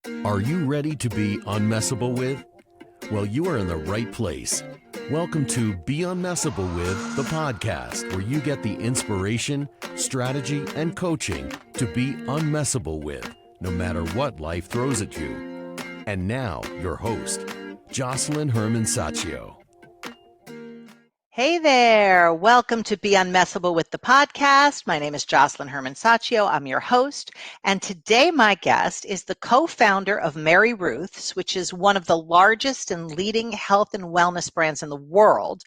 Are you ready to be unmessable with? Well, you are in the right place. Welcome to Be Unmessable With, the podcast where you get the inspiration, strategy, and coaching to be unmessable with, no matter what life throws at you. And now, your host, Jocelyn Herman-Saccio. Hey there. Welcome to Be Unmessable with the podcast. My name is Jocelyn Herman-Saccio. I'm your host. And today my guest is the co-founder of MaryRuth's, which is one of the largest and leading health and wellness brands in the world.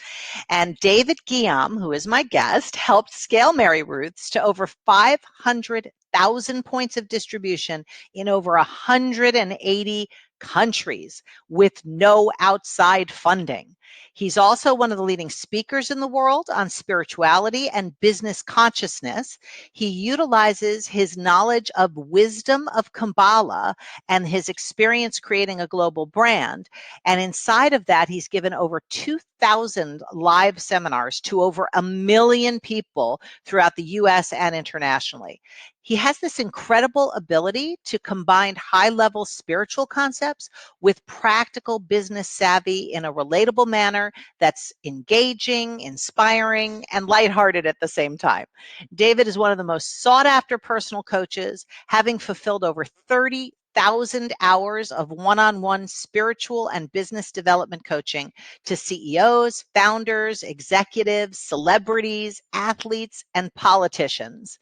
And David Guiam, who is my guest, helped scale MaryRuth's to over 500,000 points of distribution in over 180 countries with no outside funding. He's also one of the leading speakers in the world on spirituality and business consciousness. He utilizes his knowledge of wisdom of Kabbalah and his experience creating a global brand. And inside of that, he's given over 2,000 live seminars to over 1 million people throughout the US and internationally. He has this incredible ability to combine high-level spiritual concepts with practical business savvy in a relatable manner that's engaging, inspiring, and lighthearted at the same time. David is one of the most sought-after personal coaches, having fulfilled over 30,000 hours of one-on-one spiritual and business development coaching to CEOs, founders, executives, celebrities, athletes, and politicians.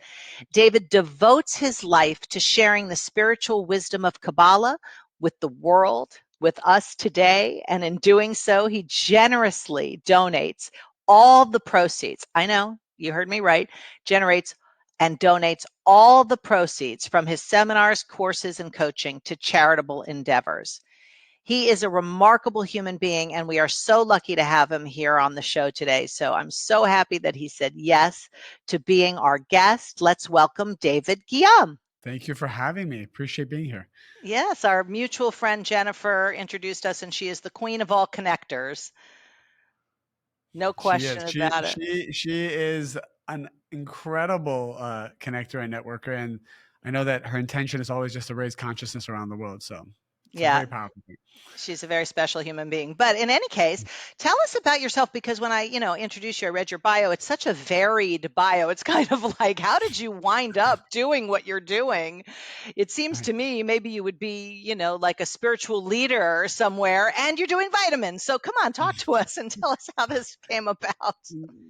David devotes his life to sharing the spiritual wisdom of Kabbalah with the world, with us today, and in doing so, he generously donates all the proceeds. I know, you heard me right, generates and donates all the proceeds from his seminars, courses, and coaching to charitable endeavors. He is a remarkable human being, and we are so lucky to have him here on the show today. So I'm so happy that he said yes to being our guest. Let's welcome David Guiam. Thank you for having me. Appreciate being here. Yes, our mutual friend Jennifer introduced us, and she is the queen of all connectors. No question about it. She is an incredible connector and networker, and I know that her intention is always just to raise consciousness around the world. So it's a very powerful thing. She's a very special human being. But in any case, tell us about yourself, because when I, introduced you, I read your bio. It's such a varied bio. It's kind of like, how did you wind up doing what you're doing? It seems to me maybe you would be, like a spiritual leader somewhere, and you're doing vitamins. So come on, talk to us and tell us how this came about.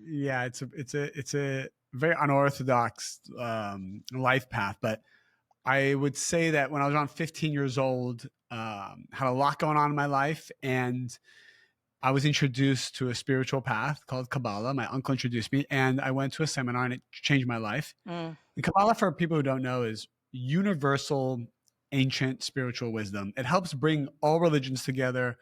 Yeah, it's a very unorthodox life path, but I would say that when I was around 15 years old, had a lot going on in my life, and I was introduced to a spiritual path called Kabbalah. My uncle introduced me, and I went to a seminar, and it changed my life. And Kabbalah, for people who don't know, is universal, ancient spiritual wisdom. It helps bring all religions together,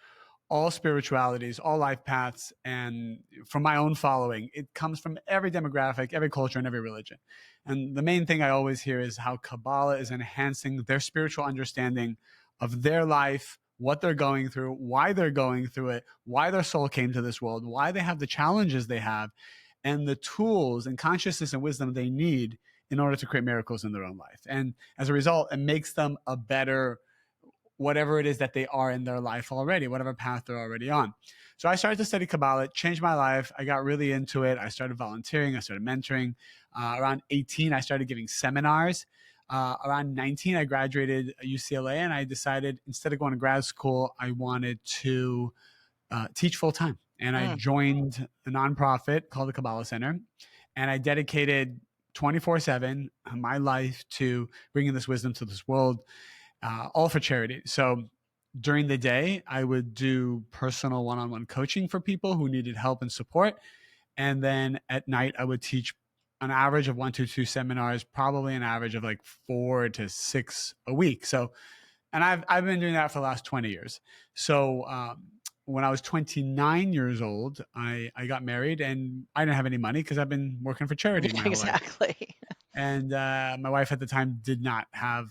all spiritualities, all life paths. And from my own following, it comes from every demographic, every culture, and every religion. And the main thing I always hear is how Kabbalah is enhancing their spiritual understanding of their life, what they're going through, why they're going through it, why their soul came to this world, why they have the challenges they have, and the tools and consciousness and wisdom they need in order to create miracles in their own life. And as a result, it makes them a better whatever it is that they are in their life already, whatever path they're already on. So I started to study Kabbalah. It changed my life. I got really into it. I started volunteering. I started mentoring. Around 18, I started giving seminars. Around 19, I graduated UCLA, and I decided instead of going to grad school, I wanted to teach full time. And I joined a nonprofit called the Kabbalah Center, and I dedicated 24/7 my life to bringing this wisdom to this world, all for charity. So during the day, I would do personal one-on-one coaching for people who needed help and support. And then at night, I would teach an average of 1 to 2 seminars, probably an average of like 4 to 6 a week. So, and I've been doing that for the last 20 years. So when I was 29 years old, I got married, and I didn't have any money because I've been working for charity my whole life. And my wife at the time did not have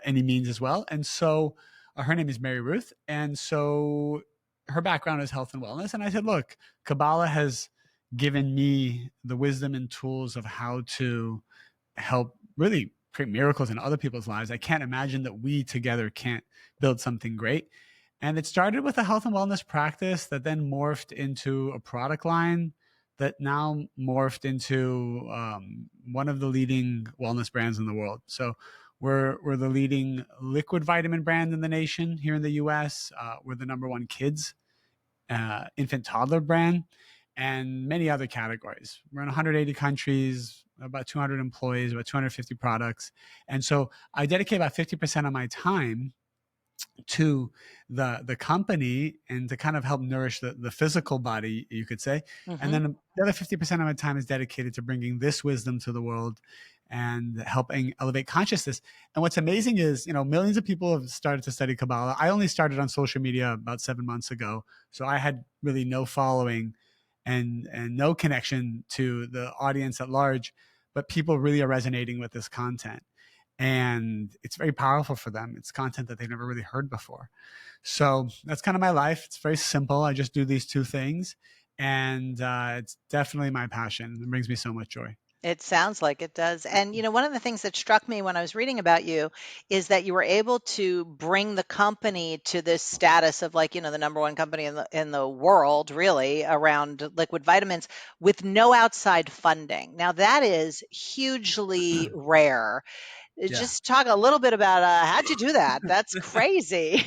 any means as well. And so her name is MaryRuth. And so her background is health and wellness. And I said, look, Kabbalah has given me the wisdom and tools of how to help really create miracles in other people's lives. I can't imagine that we together can't build something great. And it started with a health and wellness practice that then morphed into a product line that now morphed into one of the leading wellness brands in the world. So we're the leading liquid vitamin brand in the nation here in the US. We're the number one kids, infant toddler brand, and many other categories. We're in 180 countries, about 200 employees, about 250 products. And so I dedicate about 50% of my time to the company and to kind of help nourish the physical body, you could say. Mm-hmm. And then the other 50% of my time is dedicated to bringing this wisdom to the world and helping elevate consciousness. And what's amazing is, millions of people have started to study Kabbalah. I only started on social media about 7 months ago. So I had really no following and no connection to the audience at large, but people really are resonating with this content. And it's very powerful for them. It's content that they've never really heard before. So that's kind of my life. It's very simple. I just do these two things. And it's definitely my passion. It brings me so much joy. It sounds like it does. And, one of the things that struck me when I was reading about you is that you were able to bring the company to this status of like, the number one company in the world, really, around liquid vitamins with no outside funding. Now, that is hugely rare. Yeah. Just talk a little bit about how'd you do that? That's crazy.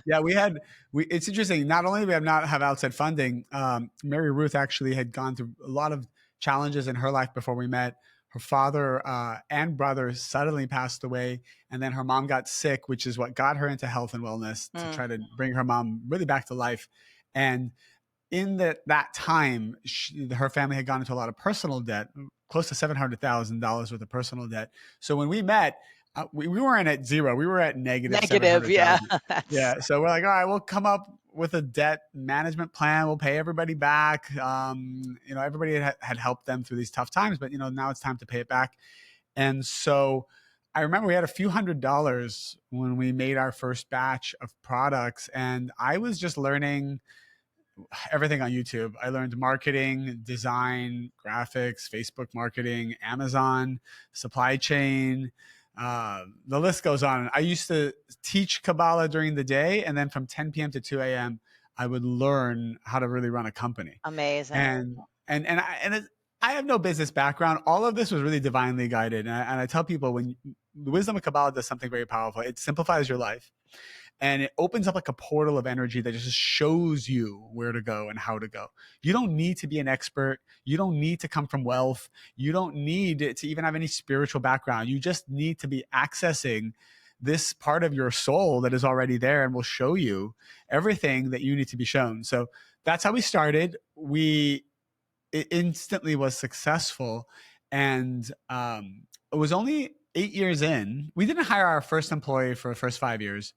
Yeah, it's interesting. Not only do we not have outside funding, MaryRuth actually had gone through a lot of challenges in her life before we met. Her father and brother suddenly passed away, and then her mom got sick, which is what got her into health and wellness to try to bring her mom really back to life. And in that time, her family had gone into a lot of personal debt, close to $700,000 worth of personal debt. So when we met, we weren't at zero. We were at negative. Yeah. Yeah. So we're like, all right, we'll come up with a debt management plan. We'll pay everybody back. Everybody had helped them through these tough times, but now it's time to pay it back. And so I remember we had a few $100s when we made our first batch of products, and I was just learning everything on YouTube. I learned marketing, design, graphics, Facebook marketing, Amazon, supply chain. The list goes on. I used to teach Kabbalah during the day, and then from 10 p.m. to 2 a.m., I would learn how to really run a company. Amazing. I have no business background. All of this was really divinely guided. And I tell people, when the wisdom of Kabbalah does something very powerful, it simplifies your life. And it opens up like a portal of energy that just shows you where to go and how to go. You don't need to be an expert. You don't need to come from wealth. You don't need to even have any spiritual background. You just need to be accessing this part of your soul that is already there and will show you everything that you need to be shown. So that's how we started. It instantly was successful. And it was only 8 years in. We didn't hire our first employee for the first 5 years.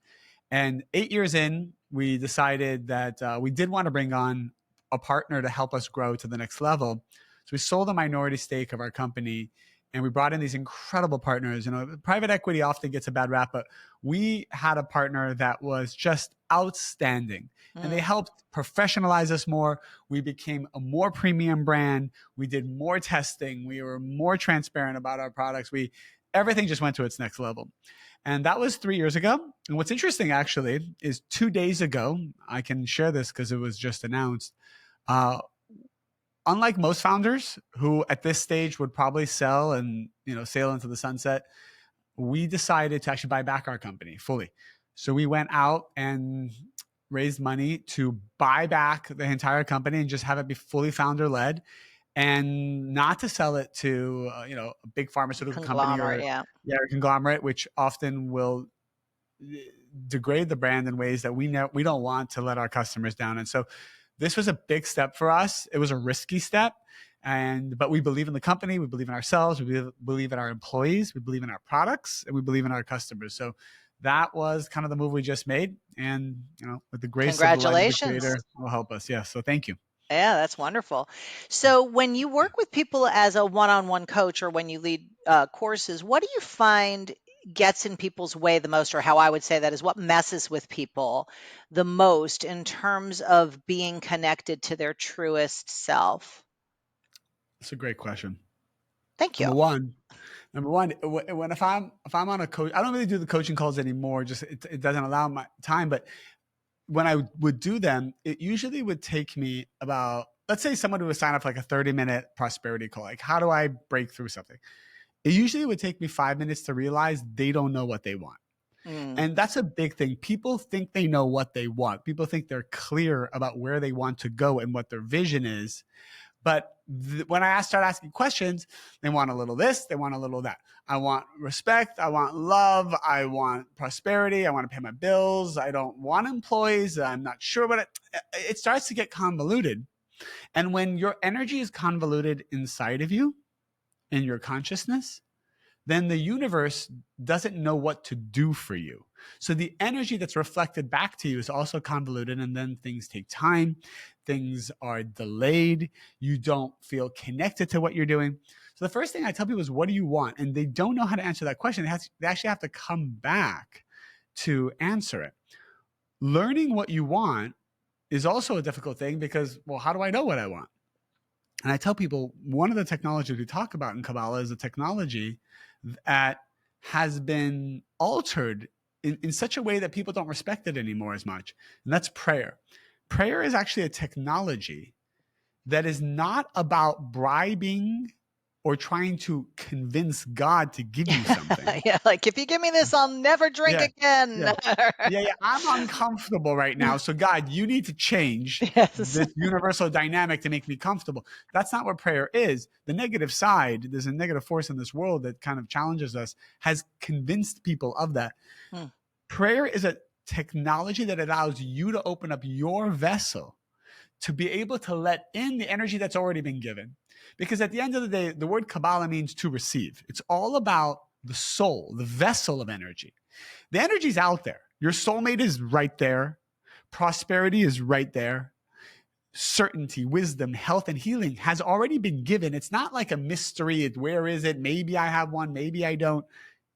And 8 years in, we decided that we did want to bring on a partner to help us grow to the next level. So we sold a minority stake of our company, and we brought in these incredible partners. Private equity often gets a bad rap, but we had a partner that was just outstanding. And they helped professionalize us more. We became a more premium brand. We did more testing. We were more transparent about our products. Everything just went to its next level. And that was 3 years ago. And what's interesting, actually, is 2 days ago, I can share this because it was just announced. Unlike most founders who at this stage would probably sell and sail into the sunset, we decided to actually buy back our company fully. So we went out and raised money to buy back the entire company and just have it be fully founder-led, and not to sell it to a big pharmaceutical company or a conglomerate, which often will degrade the brand in ways that we don't want to let our customers down. And so this was a big step for us. It was a risky step, but we believe in the company, we believe in ourselves, we believe in our employees, we believe in our products, and we believe in our customers. So that was kind of the move we just made, and with the grace of the Creator will help us. Yeah, so thank you. Yeah, that's wonderful. So when you work with people as a one-on-one coach, or when you lead courses, what do you find gets in people's way the most, or how I would say that is what messes with people the most in terms of being connected to their truest self? That's a great question. Thank you. Number one, Number one, if I'm on a coach, I don't really do the coaching calls anymore. Just it doesn't allow my time. But when I would do them, it usually would take me about, let's say someone would sign up for like a 30-minute prosperity call. Like, how do I break through something? It usually would take me 5 minutes to realize they don't know what they want. And that's a big thing. People think they know what they want. People think they're clear about where they want to go and what their vision is. But when I start asking questions, they want a little this, they want a little that. I want respect, I want love, I want prosperity, I want to pay my bills, I don't want employees, I'm not sure what it starts to get convoluted. And when your energy is convoluted inside of you, in your consciousness, then the universe doesn't know what to do for you. So the energy that's reflected back to you is also convoluted, and then things take time, things are delayed, you don't feel connected to what you're doing. So the first thing I tell people is, what do you want? And they don't know how to answer that question. They actually have to come back to answer it. Learning what you want is also a difficult thing because, well, how do I know what I want? And I tell people, one of the technologies we talk about in Kabbalah is a technology that has been altered in such a way that people don't respect it anymore as much. And that's prayer. Prayer is actually a technology that is not about bribing or trying to convince God to give you something. Yeah, like if you give me this, I'll never drink again. Yeah. I'm uncomfortable right now. So God, you need to change this universal dynamic to make me comfortable. That's not what prayer is. The negative side, there's a negative force in this world that kind of challenges us, has convinced people of that. Prayer is a technology that allows you to open up your vessel to be able to let in the energy that's already been given. Because at the end of the day, the word Kabbalah means to receive. It's all about the soul, the vessel of energy. The energy's out there. Your soulmate is right there. Prosperity is right there. Certainty, wisdom, health, and healing has already been given. It's not like a mystery. Where is it? Maybe I have one, maybe I don't.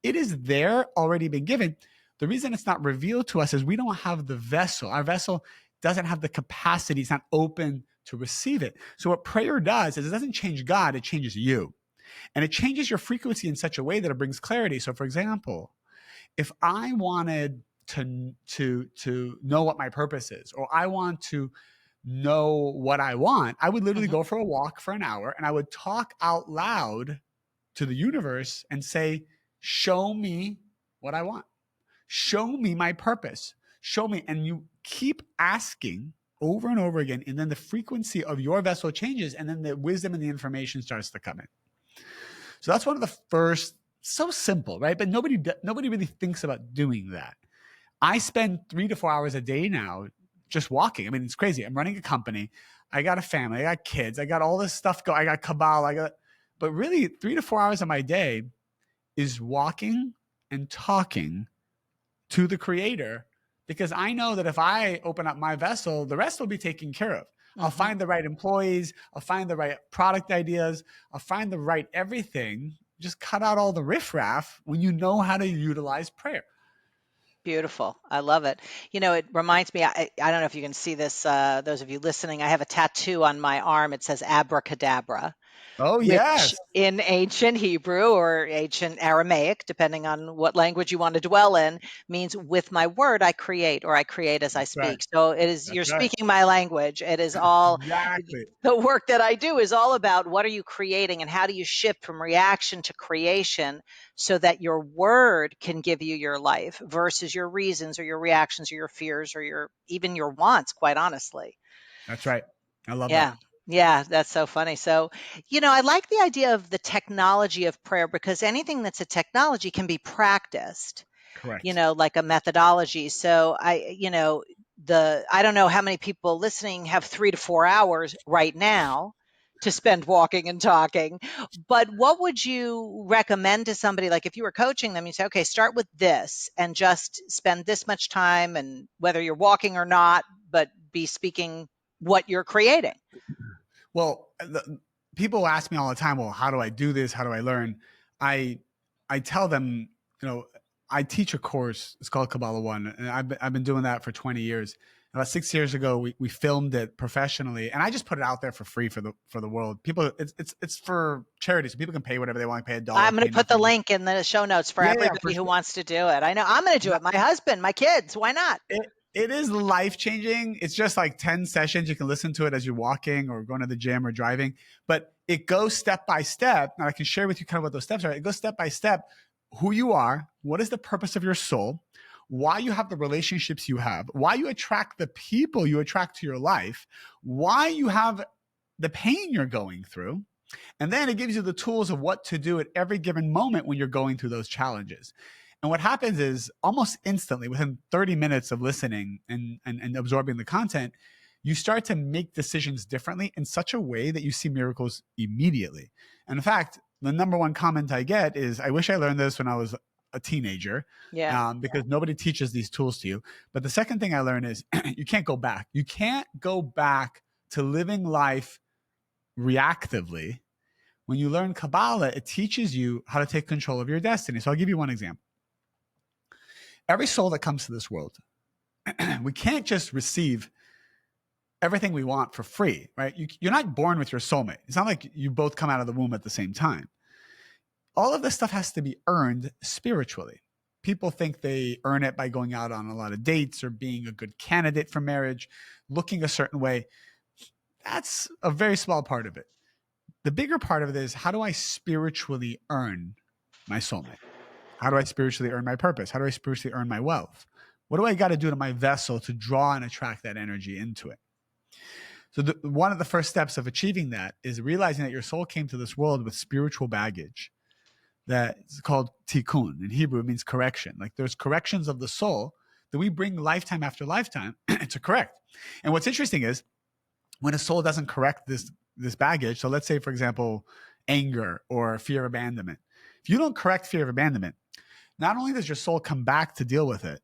It is there, already been given. The reason it's not revealed to us is we don't have the vessel. Our vessel doesn't have the capacity. It's not open to receive it. So what prayer does is it doesn't change God, it changes you. And it changes your frequency in such a way that it brings clarity. So for example, if I wanted to know what my purpose is, or I want to know what I want, I would literally go for a walk for an hour and I would talk out loud to the universe and say, show me what I want. Show me my purpose. Show me. And you keep asking over and over again. And then the frequency of your vessel changes. And then the wisdom and the information starts to come in. So that's one of the first, so simple, right? But nobody really thinks about doing that. I spend 3 to 4 hours a day now just walking. I mean, it's crazy. I'm running a company. I got a family. I got kids. I got all this stuff going. I got Kabbalah. But really 3 to 4 hours of my day is walking and talking to the creator, because I know that if I open up my vessel, the rest will be taken care of. I'll find the right employees. I'll find the right product ideas. I'll find the right everything. Just cut out all the riffraff when you know how to utilize prayer. Beautiful. I love it. You know, it reminds me, I don't know if you can see this, those of you listening, I have a tattoo on my arm. It says Abracadabra. Oh, yes. Which in ancient Hebrew or ancient Aramaic, depending on what language you want to dwell in, means with my word I create, or I create as I speak. Right. So it is, you're speaking my language. It is all, exactly. The work that I do is all about what are you creating and how do you shift from reaction to creation so that your word can give you your life versus your reasons or your reactions or your fears or even your wants, quite honestly. That's right. I love Yeah. that. Yeah, that's so funny. So, I like the idea of the technology of prayer because anything that's a technology can be practiced, Correct. like a methodology. So I don't know how many people listening have 3 to 4 hours right now to spend walking and talking, but what would you recommend to somebody? Like if you were coaching them, you say, okay, start with this and just spend this much time, and whether you're walking or not, but be speaking what you're creating. Well, people ask me all the time, well, how do I do this? How do I learn? I tell them, I teach a course. It's called Kabbalah 1. And I've been doing that for 20 years. About 6 years ago, we filmed it professionally, and I just put it out there for free for the world. People, it's for charity, so people can pay whatever they want, pay $1. I'm going pay to put the nothing. link in the show notes for Yeah, everybody for who sure. wants to do it. I know I'm going to do it. My husband, my kids, why not? It is life-changing. It's just like 10 sessions. You can listen to it as you're walking or going to the gym or driving, but it goes step by step. And I can share with you kind of what those steps are. It goes step by step, who you are, what is the purpose of your soul, why you have the relationships you have, why you attract the people you attract to your life, why you have the pain you're going through. And then it gives you the tools of what to do at every given moment when you're going through those challenges. And what happens is almost instantly, within 30 minutes of listening and absorbing the content, you start to make decisions differently in such a way that you see miracles immediately. And in fact, the number one comment I get is, I wish I learned this when I was a teenager, because nobody teaches these tools to you. But the second thing I learned is you can't go back. You can't go back to living life reactively. When you learn Kabbalah, it teaches you how to take control of your destiny. So I'll give you one example. Every soul that comes to this world, we can't just receive everything we want for free, right? You're not born with your soulmate. It's not like you both come out of the womb at the same time. All of this stuff has to be earned spiritually. People think they earn it by going out on a lot of dates or being a good candidate for marriage, looking a certain way. That's a very small part of it. The bigger part of it is, how do I spiritually earn my soulmate? How do I spiritually earn my purpose? How do I spiritually earn my wealth? What do I got to do to my vessel to draw and attract that energy into it? So one of the first steps of achieving that is realizing that your soul came to this world with spiritual baggage. That's called tikkun. In Hebrew, it means correction. Like, there's corrections of the soul that we bring lifetime after lifetime to correct. And what's interesting is, when a soul doesn't correct this baggage, so let's say, for example, anger or fear of abandonment. If you don't correct fear of abandonment, not only does your soul come back to deal with it,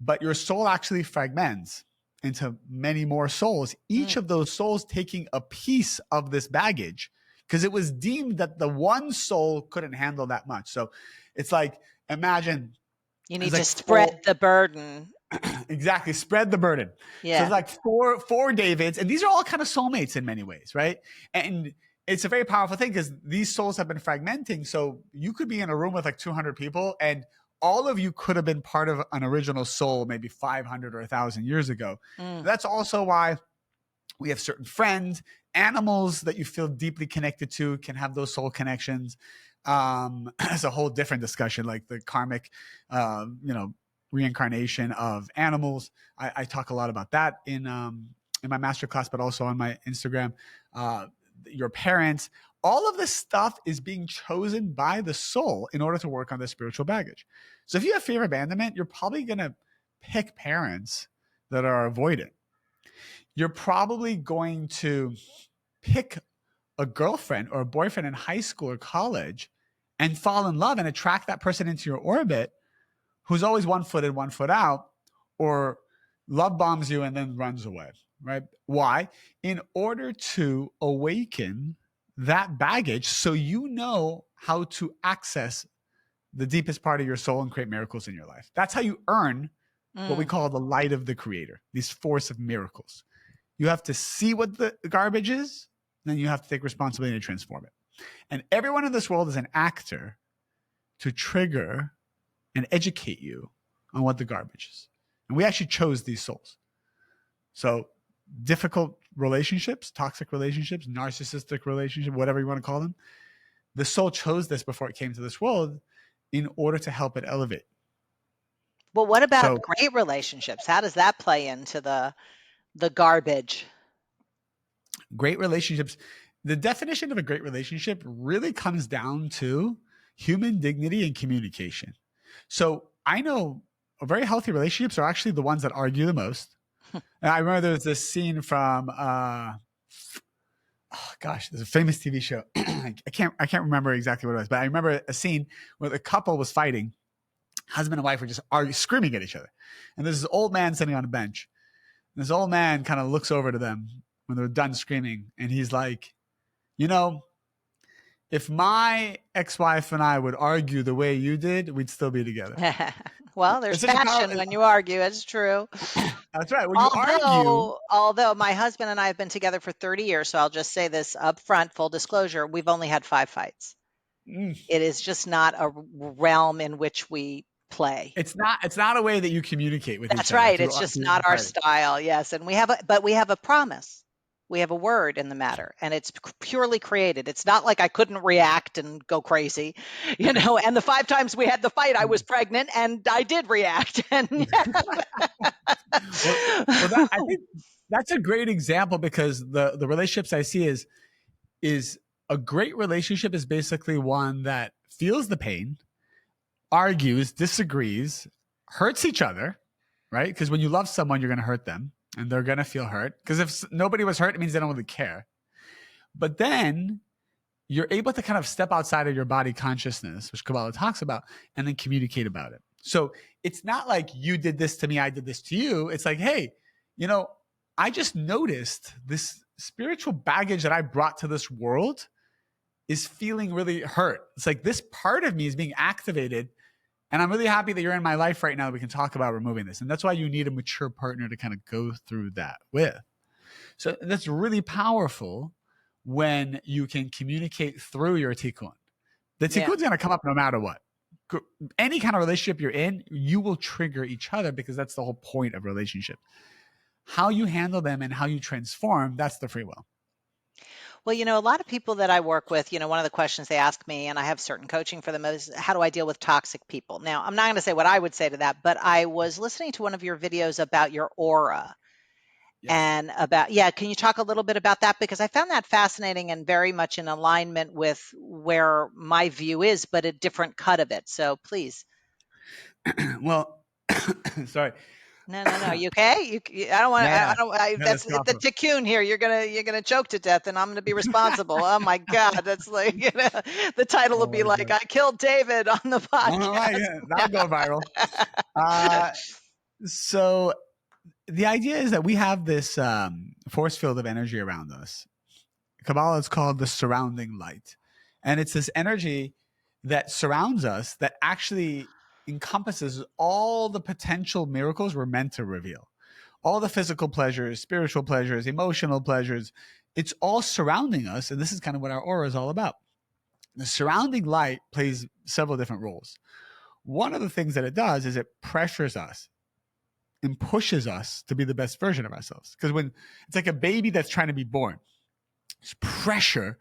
but your soul actually fragments into many more souls, each of those souls taking a piece of this baggage, because it was deemed that the one soul couldn't handle that much. So it's like, imagine you need to spread the burden. Exactly. Spread the burden. Yeah. So it's like four Davids, and these are all kind of soulmates in many ways, right? And it's a very powerful thing, because these souls have been fragmenting. So you could be in a room with like 200 people, and all of you could have been part of an original soul maybe 500 or 1,000 years ago. That's also why we have certain friends, animals that you feel deeply connected to can have those soul connections. It's a whole different discussion, like the karmic, reincarnation of animals. I talk a lot about that in my masterclass, but also on my Instagram. Your parents, all of this stuff is being chosen by the soul in order to work on the spiritual baggage. So if you have fear of abandonment, you're probably going to pick parents that are avoidant. You're probably going to pick a girlfriend or a boyfriend in high school or college and fall in love and attract that person into your orbit, who's always 1 foot in, 1 foot out, or love bombs you and then runs away, right? Why? In order to awaken that baggage, so you know how to access the deepest part of your soul and create miracles in your life. That's how you earn what we call the light of the creator, this force of miracles. You have to see what the garbage is, then you have to take responsibility to transform it. And everyone in this world is an actor to trigger and educate you on what the garbage is. And we actually chose these souls. So difficult relationships, toxic relationships, narcissistic relationships, whatever you want to call them, the soul chose this before it came to this world in order to help it elevate. Well, what about great relationships? How does that play into the garbage? Great relationships. The definition of a great relationship really comes down to human dignity and communication. So I know very healthy relationships are actually the ones that argue the most. And I remember there was this scene from, there's a famous TV show. I can't remember exactly what it was, but I remember a scene where the couple was fighting. Husband and wife were just screaming at each other. And there's this old man sitting on a bench. And this old man kind of looks over to them when they're done screaming. And he's like, if my ex-wife and I would argue the way you did, we'd still be together. Well, there's It's such a passion when you argue. It's true. That's right. When you argue, Although my husband and I have been together for 30 years, so I'll just say this up front, full disclosure, we've only had 5 fights. It is just not a realm in which we play. it's not a way that you communicate with each other. That's right. It's just not our style. Yes. And we have a promise. We have a word in the matter, and it's purely created. It's not like I couldn't react and go crazy, and the 5 times we had the fight, I was pregnant and I did react. And I think that's a great example, because the relationships I see is a great relationship is basically one that feels the pain, argues, disagrees, hurts each other, right? Because when you love someone, you're going to hurt them. And they're going to feel hurt, because if nobody was hurt, it means they don't really care. But then you're able to kind of step outside of your body consciousness, which Kabbalah talks about, and then communicate about it. So it's not like you did this to me, I did this to you. It's like, hey, I just noticed this spiritual baggage that I brought to this world is feeling really hurt. It's like this part of me is being activated. And I'm really happy that you're in my life right now. We can talk about removing this. And that's why you need a mature partner to kind of go through that with. So that's really powerful when you can communicate through your tikkun. The tikkun is going to come up no matter what. Any kind of relationship you're in, you will trigger each other, because that's the whole point of relationship. How you handle them and how you transform, that's the free will. Well, a lot of people that I work with, one of the questions they ask me, and I have certain coaching for them, is how do I deal with toxic people? Now, I'm not going to say what I would say to that, but I was listening to one of your videos about your aura. Yes. And can you talk a little bit about that? Because I found that fascinating and very much in alignment with where my view is, but a different cut of it. So please. Well, sorry. No. You okay? I don't want to. That's the tikkun here. You're gonna choke to death, and I'm gonna be responsible. Oh my God, that's like the title will be like, "I killed David" on the podcast. That'll go viral. So the idea is that we have this force field of energy around us. Kabbalah is called the surrounding light, and it's this energy that surrounds us that actually encompasses all the potential miracles we're meant to reveal. All the physical pleasures, spiritual pleasures, emotional pleasures, it's all surrounding us. And this is kind of what our aura is all about. The surrounding light plays several different roles. One of the things that it does is it pressures us and pushes us to be the best version of ourselves. Because when it's like a baby that's trying to be born, it's pressure.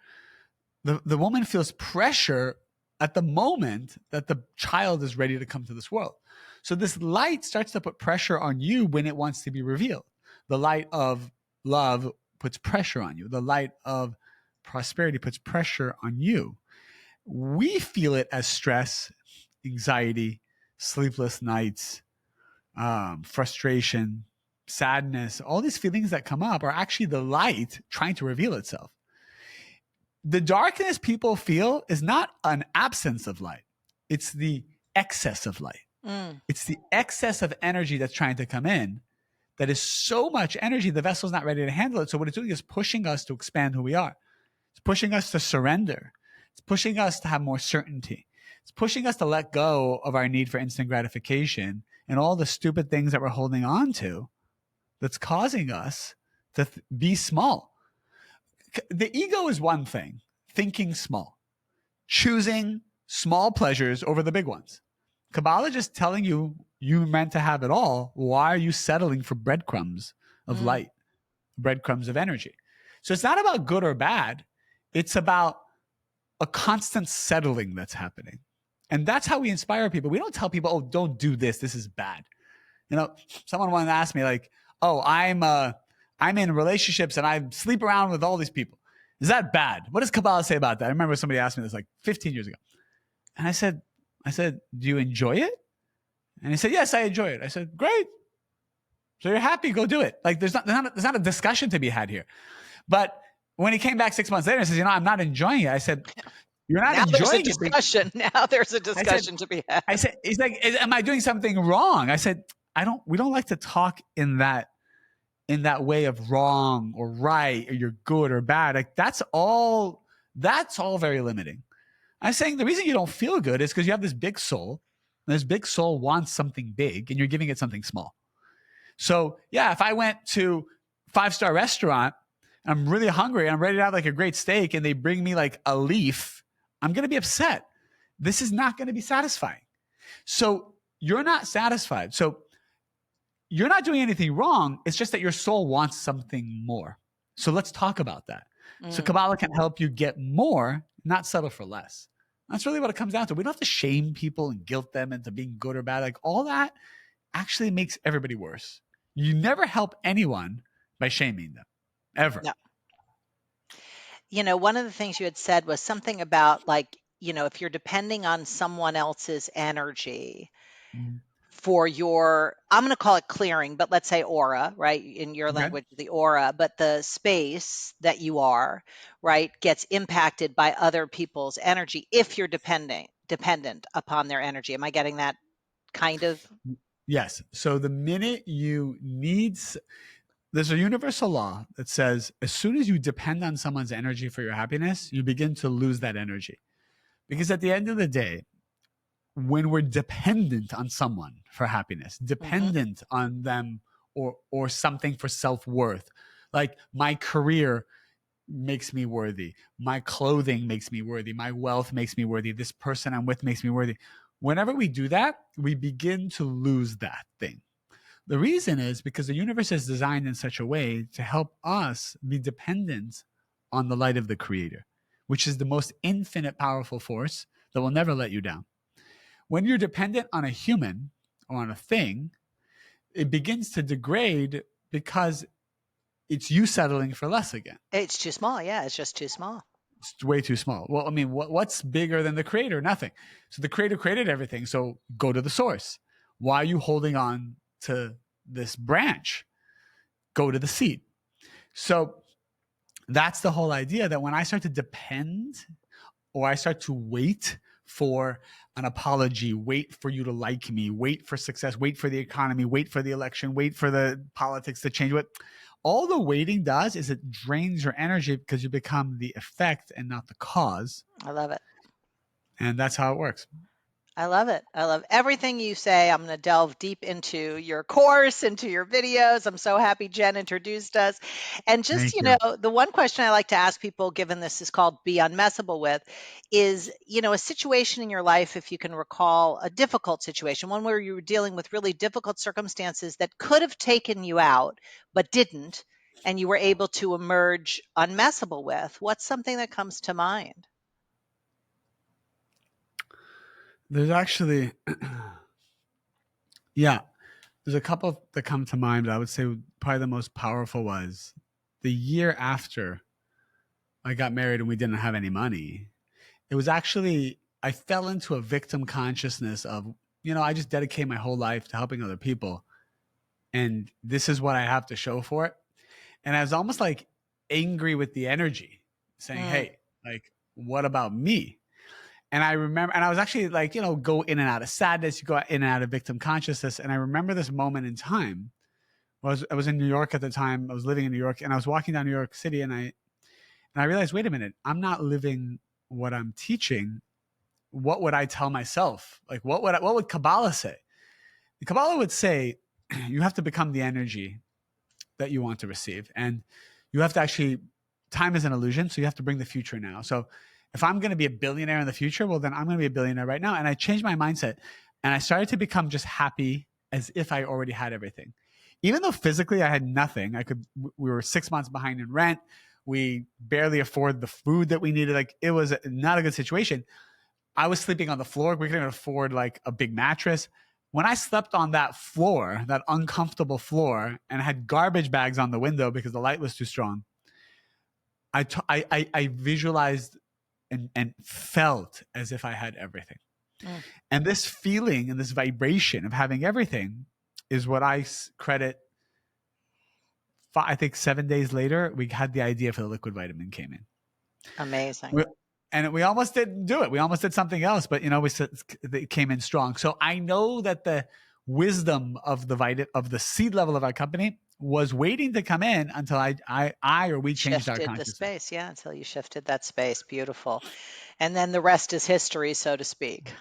The woman feels pressure at the moment that the child is ready to come to this world. So this light starts to put pressure on you when it wants to be revealed. The light of love puts pressure on you. The light of prosperity puts pressure on you. We feel it as stress, anxiety, sleepless nights, frustration, sadness. All these feelings that come up are actually the light trying to reveal itself. The darkness people feel is not an absence of light. It's the excess of light. It's the excess of energy that's trying to come in that is so much energy, the vessel's not ready to handle it. So what it's doing is pushing us to expand who we are. It's pushing us to surrender. It's pushing us to have more certainty. It's pushing us to let go of our need for instant gratification and all the stupid things that we're holding on to that's causing us to be small. The ego is one thing, thinking small, choosing small pleasures over the big ones. Kabbalah just telling you meant to have it all. Why are you settling for breadcrumbs of light, breadcrumbs of energy? So it's not about good or bad. It's about a constant settling that's happening. And that's how we inspire people. We don't tell people, oh, don't do this. This is bad. Someone wanted to ask me like, oh, I'm in relationships and I sleep around with all these people. Is that bad? What does Kabbalah say about that? I remember somebody asked me this like 15 years ago. And I said, do you enjoy it? And he said, yes, I enjoy it. I said, great. So you're happy, go do it. Like there's not a discussion to be had here. But when he came back 6 months later and says, I'm not enjoying it. I said, you're not enjoying it. Now there's a discussion to be had. I said, he's like, am I doing something wrong? I said, we don't like to talk in that way of wrong or right or you're good or bad. Like that's all very limiting. I'm saying the reason you don't feel good is because you have this big soul This big soul wants something big, and you're giving it something small. So yeah, if I went to 5-star restaurant, I'm really hungry, and I'm ready to have like a great steak, and they bring me like a leaf, I'm going to be upset. This is not going to be satisfying. So you're not satisfied. So you're not doing anything wrong. It's just that your soul wants something more. So let's talk about that. So Kabbalah can help you get more, not settle for less. That's really what it comes down to. We don't have to shame people and guilt them into being good or bad. Like all that actually makes everybody worse. You never help anyone by shaming them, ever. No. You know, one of the things you had said was something about like, you know, if you're depending on someone else's energy for your, I'm going to call it clearing, but let's say aura, right? In your language, the aura, but the space that you are, right, gets impacted by other people's energy if you're dependent upon their energy. Am I getting that kind of? Yes. So the minute you need, there's a universal law that says as soon as you depend on someone's energy for your happiness, you begin to lose that energy. Because at the end of the day, when we're dependent on someone for happiness, dependent on them or something for self-worth, like my career makes me worthy, my clothing makes me worthy, my wealth makes me worthy, this person I'm with makes me worthy. Whenever we do that, we begin to lose that thing. The reason is because the universe is designed in such a way to help us be dependent on the light of the Creator, which is the most infinite powerful force that will never let you down. When you're dependent on a human or on a thing, it begins to degrade because it's you settling for less again. It's too small. Yeah, it's just too small. It's way too small. Well, I mean, what's bigger than the Creator? Nothing. So the Creator created everything. So go to the source. Why are you holding on to this branch? Go to the seed. So that's the whole idea, that when I start to depend or I start to wait for an apology, wait for you to like me, wait for success, wait for the economy, wait for the election, wait for the politics to change, what all the waiting does is it drains your energy because you become the effect and not the cause. I love it. And that's how it works. I love it. I love everything you say. I'm going to delve deep into your course, into your videos. I'm so happy Jen introduced us. And just, Thank you you. know, the one question I like to ask people, given this is called Be Unmessable With, is, you know, a situation in your life, if you can recall a difficult situation, one where you were dealing with really difficult circumstances that could have taken you out, but didn't, and you were able to emerge unmessable with. What's something that comes to mind? There's actually, yeah, there's a couple that come to mind, but I would say probably the most powerful was the year after I got married and we didn't have any money. It was actually, I fell into a victim consciousness of, you know, I just dedicate my whole life to helping other people. And this is what I have to show for it. And I was almost like angry with the energy saying, hey, like, what about me? And I remember, and I was actually like, you know, go in and out of sadness, you go in and out of victim consciousness. And I remember this moment in time. I was in New York at the time. I was living in New York, and I was walking down New York City, and I realized, wait a minute, I'm not living what I'm teaching. What would I tell myself? Like, what would Kabbalah say? The Kabbalah would say, you have to become the energy that you want to receive, and you have to actually. Time is an illusion, so you have to bring the future now. So if I'm going to be a billionaire in the future, well, then I'm going to be a billionaire right now. And I changed my mindset, and I started to become just happy as if I already had everything. Even though physically I had nothing, we were 6 months behind in rent. We barely afford the food that we needed. Like, it was not a good situation. I was sleeping on the floor. We couldn't afford like a big mattress. When I slept on that floor, that uncomfortable floor, and had garbage bags on the window because the light was too strong, I visualized and felt as if I had everything. And this feeling and this vibration of having everything is what I credit. I think 7 days later, we had the idea for the liquid vitamin came in. Amazing. And we almost didn't do it. We almost did something else, but you know, it came in strong. So I know that the wisdom of the seed level of our company was waiting to come in until we changed our consciousness. Shifted the space, yeah, until you shifted that space. Beautiful. And then the rest is history, so to speak.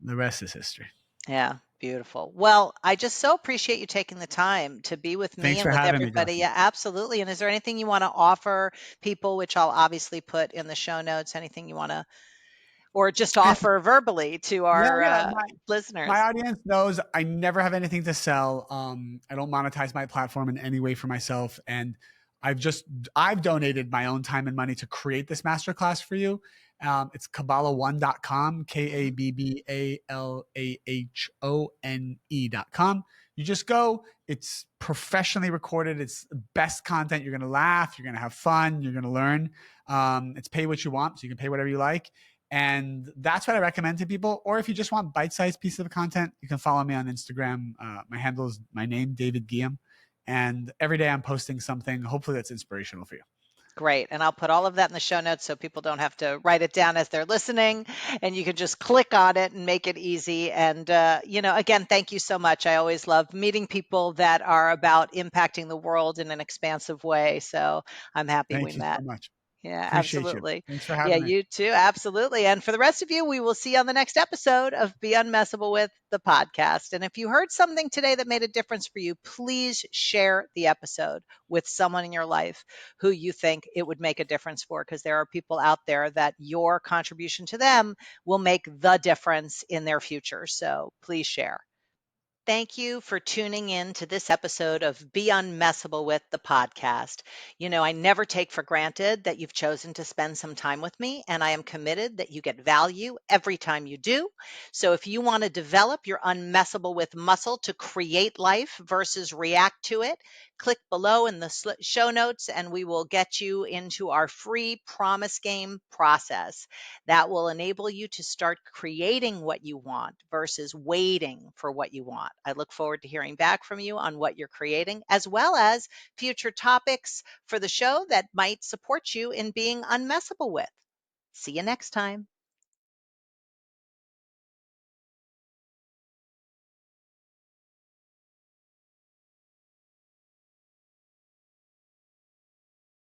The rest is history. Yeah, beautiful. Well, I just so appreciate you taking the time to be with me Thanks and for with having me, everybody. Justin. Yeah, absolutely. And is there anything you want to offer people, which I'll obviously put in the show notes, anything you want to, or just offer verbally to Yeah, our yeah. My listeners? audience knows I never have anything to sell. I don't monetize my platform in any way for myself, and I've donated my own time and money to create this masterclass for you. It's Kabbalah1.com, KABBALAHONE.com. You just go. It's professionally recorded. It's the best content. You're gonna laugh. You're gonna have fun. You're gonna learn. It's pay what you want, so you can pay whatever you like. And that's what I recommend to people. Or if you just want bite-sized pieces of content, you can follow me on Instagram. My handle is my name, David Guiam. And every day I'm posting something, hopefully that's inspirational for you. Great. And I'll put all of that in the show notes so people don't have to write it down as they're listening, and you can just click on it and make it easy. And, again, thank you so much. I always love meeting people that are about impacting the world in an expansive way. So I'm happy we Thank you met. so much. Yeah, Appreciate you. absolutely. Thanks for Yeah, having me. you too. Absolutely. And for the rest of you, we will see you on the next episode of Be Unmessable with the podcast. And if you heard something today that made a difference for you, please share the episode with someone in your life who you think it would make a difference for, because there are people out there that your contribution to them will make the difference in their future. So please share. Thank you for tuning in to this episode of Be Unmessable with the podcast. I never take for granted that you've chosen to spend some time with me, and I am committed that you get value every time you do. So if you want to develop your Unmessable with muscle to create life versus react to it, click below in the show notes and we will get you into our free promise game process that will enable you to start creating what you want versus waiting for what you want. I look forward to hearing back from you on what you're creating, as well as future topics for the show that might support you in being unmessable with. See you next time.